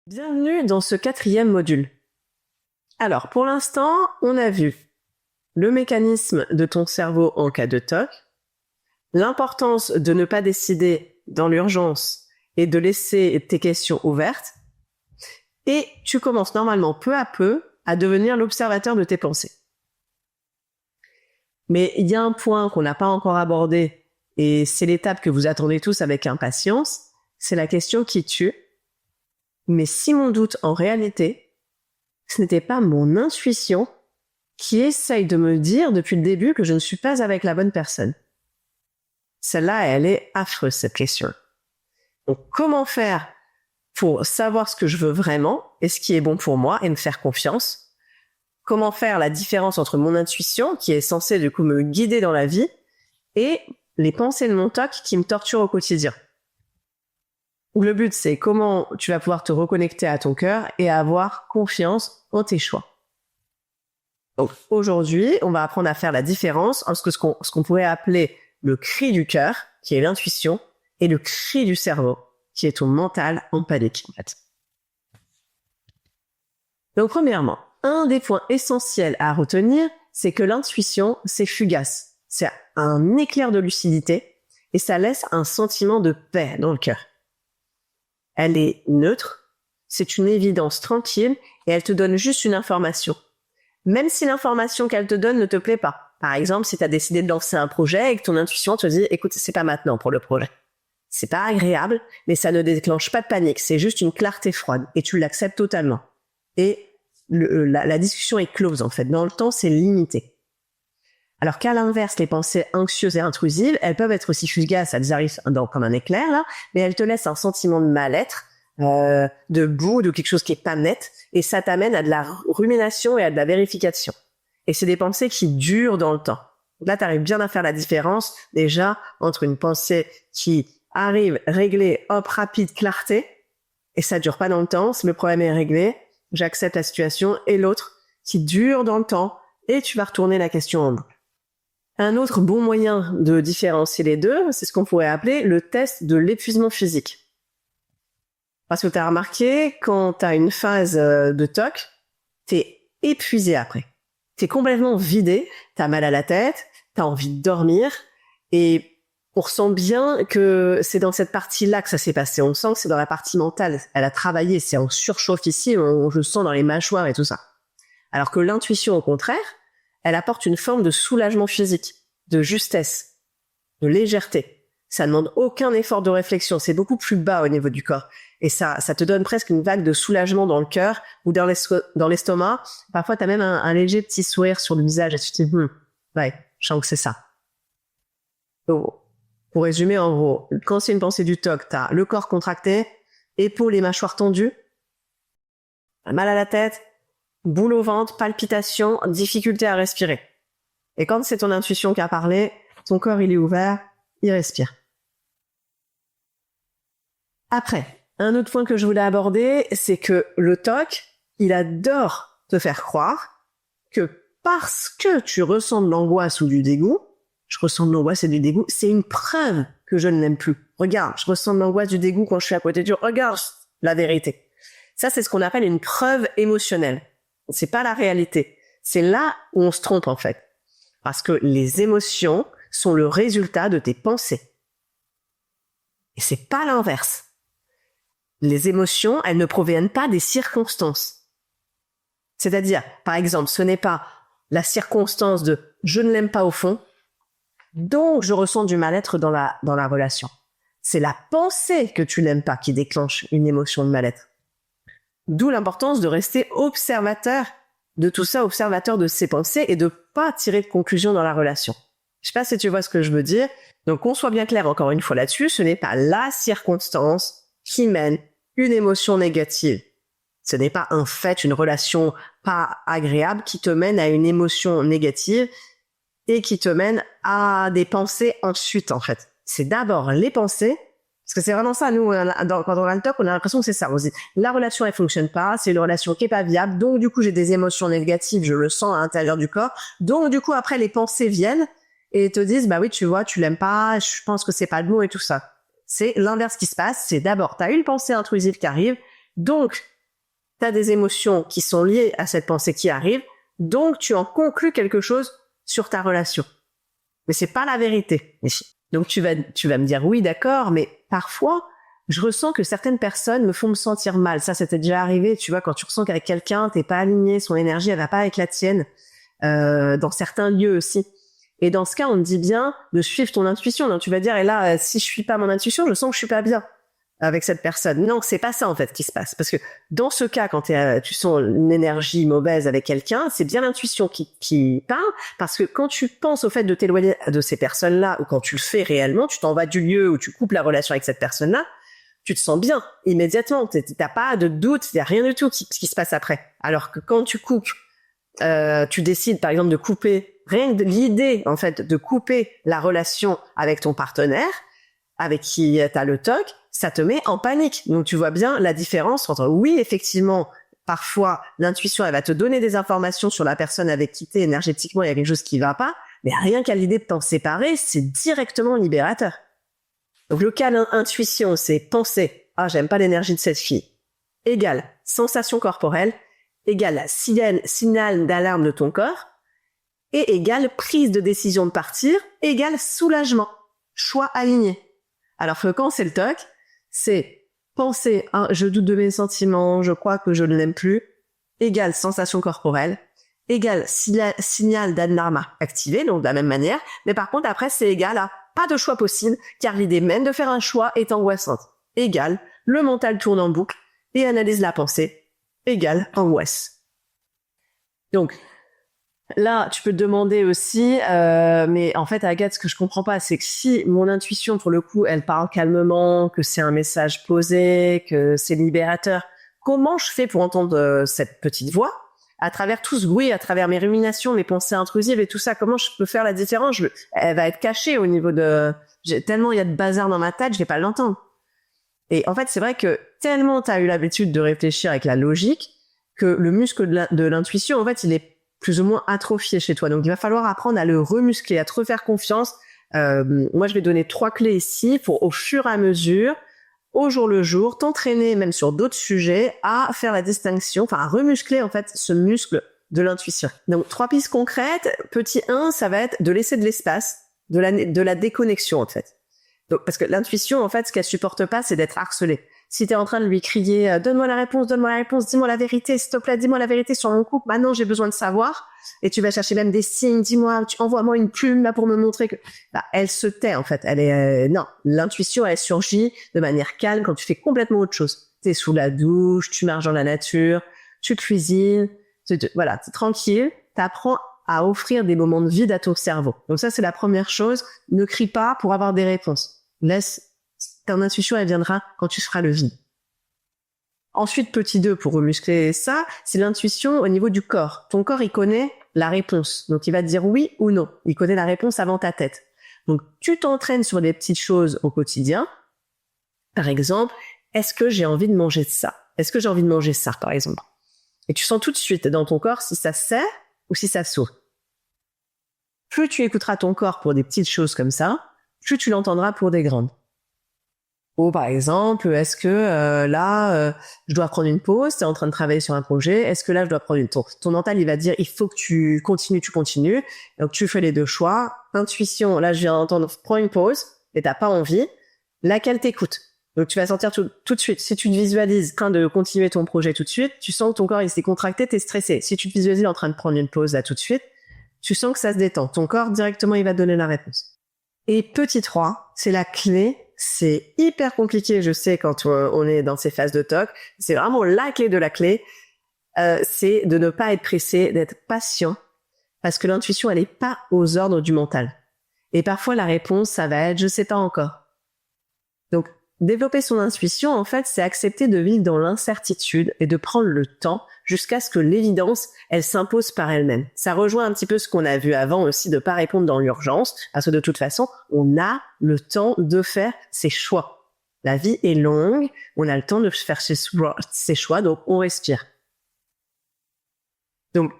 Bienvenue dans ce 4e module. Alors, pour l'instant, on a vu le mécanisme de ton cerveau en cas de TOC, l'importance de ne pas décider dans l'urgence et de laisser tes questions ouvertes, et tu commences normalement peu à peu à devenir l'observateur de tes pensées. Mais il y a un point qu'on n'a pas encore abordé, et c'est l'étape que vous attendez tous avec impatience, c'est la question qui tue. Mais si mon doute, en réalité, ce n'était pas mon intuition qui essaye de me dire depuis le début que je ne suis pas avec la bonne personne. Celle-là, elle est affreuse, cette question. Donc, comment faire pour savoir ce que je veux vraiment et ce qui est bon pour moi et me faire confiance? Comment faire la différence entre mon intuition, qui est censée du coup me guider dans la vie, et les pensées de mon TOC qui me torturent au quotidien? Le but, c'est comment tu vas pouvoir te reconnecter à ton cœur et avoir confiance en tes choix. Donc aujourd'hui, on va apprendre à faire la différence entre ce qu'on pourrait appeler le cri du cœur, qui est l'intuition, et le cri du cerveau, qui est ton mental en panique, en fait. Donc premièrement, un des points essentiels à retenir, c'est que l'intuition, c'est fugace. C'est un éclair de lucidité et ça laisse un sentiment de paix dans le cœur. Elle est neutre, c'est une évidence tranquille et elle te donne juste une information. Même si l'information qu'elle te donne ne te plaît pas. Par exemple, si tu as décidé de lancer un projet et que ton intuition te dit « Écoute, c'est pas maintenant pour le projet. C'est pas agréable, mais ça ne déclenche pas de panique. C'est juste une clarté froide et tu l'acceptes totalement. » Et la discussion est close en fait. Dans le temps, c'est limité. Alors qu'à l'inverse, les pensées anxieuses et intrusives, elles peuvent être aussi fugaces, elles arrivent comme un éclair là, mais elles te laissent un sentiment de mal-être, de boue, de quelque chose qui est pas net, et ça t'amène à de la rumination et à de la vérification. Et c'est des pensées qui durent dans le temps. Donc là, tu arrives bien à faire la différence déjà entre une pensée qui arrive réglée, hop, rapide, clarté, et ça dure pas dans le temps, le problème est réglé, j'accepte la situation, et l'autre qui dure dans le temps, et tu vas retourner la question en boucle. Un autre bon moyen de différencier les deux, c'est ce qu'on pourrait appeler le test de l'épuisement physique. Parce que tu as remarqué, quand tu as une phase de TOC, tu es épuisé après. Tu es complètement vidé, tu as mal à la tête, tu as envie de dormir, et on ressent bien que c'est dans cette partie-là que ça s'est passé. On sent que c'est dans la partie mentale. Elle a travaillé, c'est en surchauffe ici, je le sens dans les mâchoires et tout ça. Alors que l'intuition, au contraire, elle apporte une forme de soulagement physique, de justesse, de légèreté. Ça ne demande aucun effort de réflexion, c'est beaucoup plus bas au niveau du corps. Et ça te donne presque une vague de soulagement dans le cœur ou dans l'estomac. Parfois, tu as même un léger petit sourire sur le visage et tu te dis, ouais, je sens que c'est ça. Donc, pour résumer, en gros, quand c'est une pensée du TOC, tu as le corps contracté, épaules et mâchoires tendues, mal à la tête, boule au ventre, palpitations, difficulté à respirer. Et quand c'est ton intuition qui a parlé, ton corps il est ouvert, il respire. Après, un autre point que je voulais aborder, c'est que le TOC, il adore te faire croire que parce que tu ressens de l'angoisse ou du dégoût, je ressens de l'angoisse et du dégoût, c'est une preuve que je ne l'aime plus. Regarde, je ressens de l'angoisse, du dégoût quand je suis à côté de Dieu. Regarde la vérité. Ça, c'est ce qu'on appelle une preuve émotionnelle. C'est pas la réalité. C'est là où on se trompe en fait. Parce que les émotions sont le résultat de tes pensées. Et c'est pas l'inverse. Les émotions, elles ne proviennent pas des circonstances. C'est-à-dire, par exemple, ce n'est pas la circonstance de « je ne l'aime pas au fond », donc je ressens du mal-être dans la relation. C'est la pensée que tu l'aimes pas qui déclenche une émotion de mal-être. D'où l'importance de rester observateur de tout ça, observateur de ses pensées et de pas tirer de conclusion dans la relation. Je sais pas si tu vois ce que je veux dire. Donc, qu'on soit bien clair encore une fois là-dessus, ce n'est pas la circonstance qui mène une émotion négative. Ce n'est pas un fait, une relation pas agréable qui te mène à une émotion négative et qui te mène à des pensées ensuite, en fait. C'est d'abord les pensées, parce que c'est vraiment ça, nous, quand on a le TOC, on a l'impression que c'est ça. On se dit, la relation, elle fonctionne pas, c'est une relation qui est pas viable, donc du coup, j'ai des émotions négatives, je le sens à l'intérieur du corps, donc du coup, après, les pensées viennent et te disent, bah oui, tu vois, tu l'aimes pas, je pense que c'est pas le mot et tout ça. C'est l'inverse qui se passe, c'est d'abord, t'as une pensée intrusive qui arrive, donc t'as des émotions qui sont liées à cette pensée qui arrive, donc tu en conclus quelque chose sur ta relation. Mais c'est pas la vérité ici. Donc tu vas me dire oui, d'accord, mais parfois je ressens que certaines personnes me font me sentir mal. Ça t'est déjà arrivé, tu vois, quand tu ressens qu'avec quelqu'un t'es pas aligné, son énergie elle va pas avec la tienne, dans certains lieux aussi. Et dans ce cas, on te dit bien de suivre ton intuition. Donc tu vas dire, et là, si je suis pas mon intuition, je sens que je suis pas bien avec cette personne. Non, c'est pas ça en fait qui se passe. Parce que dans ce cas, quand tu sens une énergie mauvaise avec quelqu'un, c'est bien l'intuition qui parle. Parce que quand tu penses au fait de t'éloigner de ces personnes-là, ou quand tu le fais réellement, tu t'en vas du lieu où tu coupes la relation avec cette personne-là, tu te sens bien immédiatement. T'as pas de doute, il y a rien du tout qui se passe après. Alors que quand tu coupes, tu décides par exemple de couper, rien que l'idée en fait de couper la relation avec ton partenaire, avec qui t'as le TOC, ça te met en panique. Donc tu vois bien la différence entre, oui, effectivement, parfois l'intuition elle va te donner des informations sur la personne avec qui t'es énergétiquement, il y a quelque chose qui va pas, mais rien qu'à l'idée de t'en séparer, c'est directement libérateur. Donc le cas d'intuition, c'est penser, ah j'aime pas l'énergie de cette fille, égale sensation corporelle, égale signal d'alarme de ton corps, et égale prise de décision de partir, égale soulagement, choix aligné. Alors que quand c'est le TOC, c'est penser, ah, je doute de mes sentiments, je crois que je ne l'aime plus, égale sensation corporelle, égale signal d'alarme activé, donc de la même manière, mais par contre après c'est égal à pas de choix possible, car l'idée même de faire un choix est angoissante. Égale, le mental tourne en boucle et analyse la pensée, égale angoisse. Donc, là, tu peux te demander aussi, mais en fait, Agathe, ce que je comprends pas, c'est que si mon intuition, pour le coup, elle parle calmement, que c'est un message posé, que c'est libérateur, comment je fais pour entendre cette petite voix à travers tout ce bruit, à travers mes ruminations, mes pensées intrusives et tout ça? Comment je peux faire la différence? Elle va être cachée au niveau de... Tellement il y a de bazar dans ma tête, je vais pas l'entendre. Et en fait, c'est vrai que tellement tu as eu l'habitude de réfléchir avec la logique que le muscle de l'intuition, en fait, il est plus ou moins atrophié chez toi. Donc, il va falloir apprendre à le remuscler, à te refaire confiance. Moi, je vais donner 3 clés ici pour, au fur et à mesure, au jour le jour, t'entraîner même sur d'autres sujets à faire la distinction, enfin, à remuscler, en fait, ce muscle de l'intuition. Donc, 3 pistes concrètes. Petit 1, ça va être de laisser de l'espace, de la déconnexion, en fait. Donc, parce que l'intuition, en fait, ce qu'elle supporte pas, c'est d'être harcelée. Si t'es en train de lui crier, donne-moi la réponse, dis-moi la vérité, s'il te plaît, dis-moi la vérité sur mon couple, maintenant j'ai besoin de savoir, et tu vas chercher même des signes, dis-moi, envoie-moi une plume là pour me montrer que, bah, elle se tait, en fait. Elle est, non. L'intuition, elle surgit de manière calme quand tu fais complètement autre chose. T'es sous la douche, tu marches dans la nature, tu cuisines, voilà, t'es tranquille, t'apprends à offrir des moments de vide à ton cerveau. Donc ça, c'est la première chose. Ne crie pas pour avoir des réponses. Laisse, ton intuition, elle viendra quand tu feras le vide. Ensuite, petit 2, pour remuscler ça, c'est l'intuition au niveau du corps. Ton corps, il connaît la réponse. Donc, il va te dire oui ou non. Il connaît la réponse avant ta tête. Donc, tu t'entraînes sur des petites choses au quotidien. Par exemple, est-ce que j'ai envie de manger ça? Est-ce que j'ai envie de manger ça, par exemple? Et tu sens tout de suite dans ton corps si ça sert ou si ça sourit. Plus tu écouteras ton corps pour des petites choses comme ça, plus tu l'entendras pour des grandes. Ou par exemple, est-ce que je dois prendre une pause, tu es en train de travailler sur un projet, est-ce que là je dois prendre une pause? Ton mental il va dire il faut que tu continues. Donc tu fais les 2 choix. Intuition, là je viens d'entendre prends une pause et t'as pas envie. Laquelle t'écoute? Donc tu vas sentir tout de suite. Si tu te visualises en train de continuer ton projet tout de suite, tu sens que ton corps il s'est contracté, t'es stressé. Si tu te visualises en train de prendre une pause là tout de suite, tu sens que ça se détend. Ton corps directement il va te donner la réponse. Et petit 3, c'est la clé. C'est hyper compliqué, je sais, quand on est dans ces phases de TOC. C'est vraiment la clé de la clé. C'est de ne pas être pressé, d'être patient. Parce que l'intuition, elle n'est pas aux ordres du mental. Et parfois, la réponse, ça va être « je sais pas encore ». Donc, développer son intuition, en fait, c'est accepter de vivre dans l'incertitude et de prendre le temps jusqu'à ce que l'évidence, elle s'impose par elle-même. Ça rejoint un petit peu ce qu'on a vu avant aussi, de pas répondre dans l'urgence, parce que de toute façon, on a le temps de faire ses choix. La vie est longue, on a le temps de faire ses choix, donc on respire. Donc,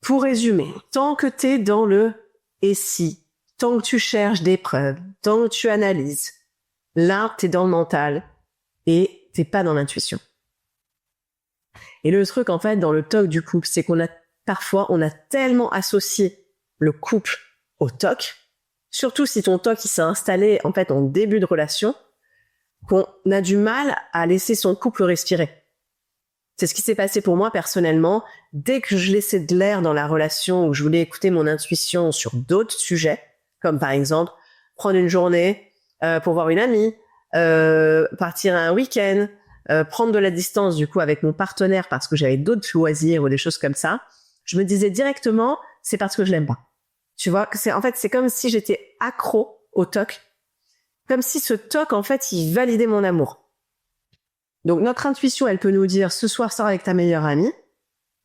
pour résumer, tant que t'es dans le « et si », tant que tu cherches des preuves, tant que tu analyses, là, t'es dans le mental et t'es pas dans l'intuition. Et le truc, en fait, dans le TOC du couple, c'est parfois, on a tellement associé le couple au TOC, surtout si ton TOC, il s'est installé, en fait, en début de relation, qu'on a du mal à laisser son couple respirer. C'est ce qui s'est passé pour moi personnellement. Dès que je laissais de l'air dans la relation, où je voulais écouter mon intuition sur d'autres sujets, comme par exemple prendre une journée pour voir une amie, partir un week-end, prendre de la distance du coup avec mon partenaire parce que j'avais d'autres loisirs ou des choses comme ça, je me disais directement, c'est parce que je l'aime pas. Tu vois, c'est comme si j'étais accro au TOC, comme si ce TOC, en fait, il validait mon amour. Donc, notre intuition, elle peut nous dire, ce soir, sors avec ta meilleure amie.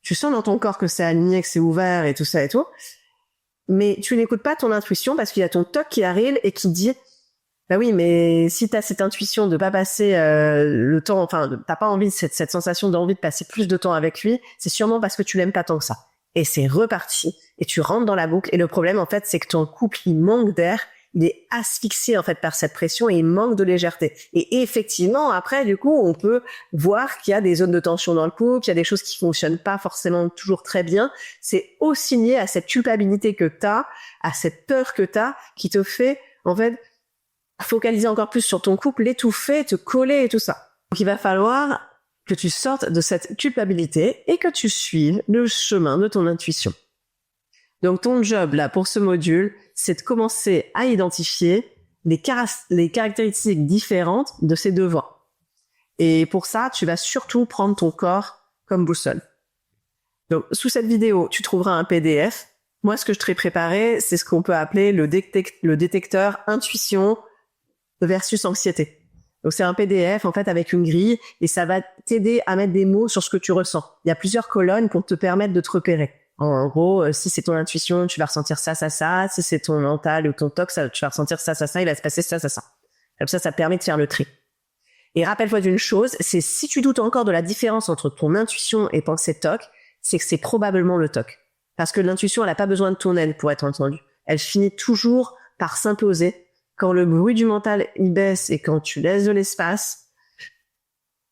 Tu sens dans ton corps que c'est aligné, que c'est ouvert et tout ça et tout. Mais tu n'écoutes pas ton intuition parce qu'il y a ton TOC qui arrive et qui dit, bah oui, mais si t'as cette intuition de pas passer le temps, enfin, t'as pas envie de cette sensation d'envie de passer plus de temps avec lui, c'est sûrement parce que tu l'aimes pas tant que ça. Et c'est reparti. Et tu rentres dans la boucle. Et le problème, en fait, c'est que ton couple, il manque d'air. Il est asphyxié, en fait, par cette pression et il manque de légèreté. Et effectivement, après, du coup, on peut voir qu'il y a des zones de tension dans le couple, qu'il y a des choses qui fonctionnent pas forcément toujours très bien. C'est aussi lié à cette culpabilité que t'as, à cette peur que t'as, qui te fait, en fait, focaliser encore plus sur ton couple, l'étouffer, te coller et tout ça. Donc, il va falloir que tu sortes de cette culpabilité et que tu suives le chemin de ton intuition. Donc, ton job, là, pour ce module, c'est de commencer à identifier les caractéristiques différentes de ces deux voies. Et pour ça, tu vas surtout prendre ton corps comme boussole. Donc, sous cette vidéo, tu trouveras un PDF. Moi, ce que je t'ai préparé, c'est ce qu'on peut appeler le détecteur intuition versus anxiété. Donc, c'est un PDF, en fait, avec une grille, et ça va t'aider à mettre des mots sur ce que tu ressens. Il y a plusieurs colonnes pour te permettre de te repérer. En gros, si c'est ton intuition, tu vas ressentir ça, ça, ça. Si c'est ton mental ou ton TOC, tu vas ressentir ça, ça, ça. Il va se passer ça, ça, ça. Comme ça permet de faire le tri. Et rappelle-toi d'une chose, c'est si tu doutes encore de la différence entre ton intuition et pensée TOC, c'est que c'est probablement le TOC. Parce que l'intuition, elle n'a pas besoin de ton aide pour être entendue. Elle finit toujours par s'imposer. Quand le bruit du mental il baisse et quand tu laisses de l'espace,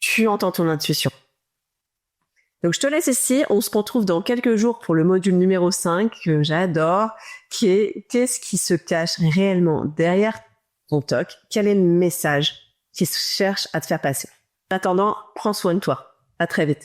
tu entends ton intuition. Donc, je te laisse ici. On se retrouve dans quelques jours pour le module numéro 5 que j'adore, qui est qu'est-ce qui se cache réellement derrière ton TOC? Quel est le message qui cherche à te faire passer? En attendant, prends soin de toi. À très vite.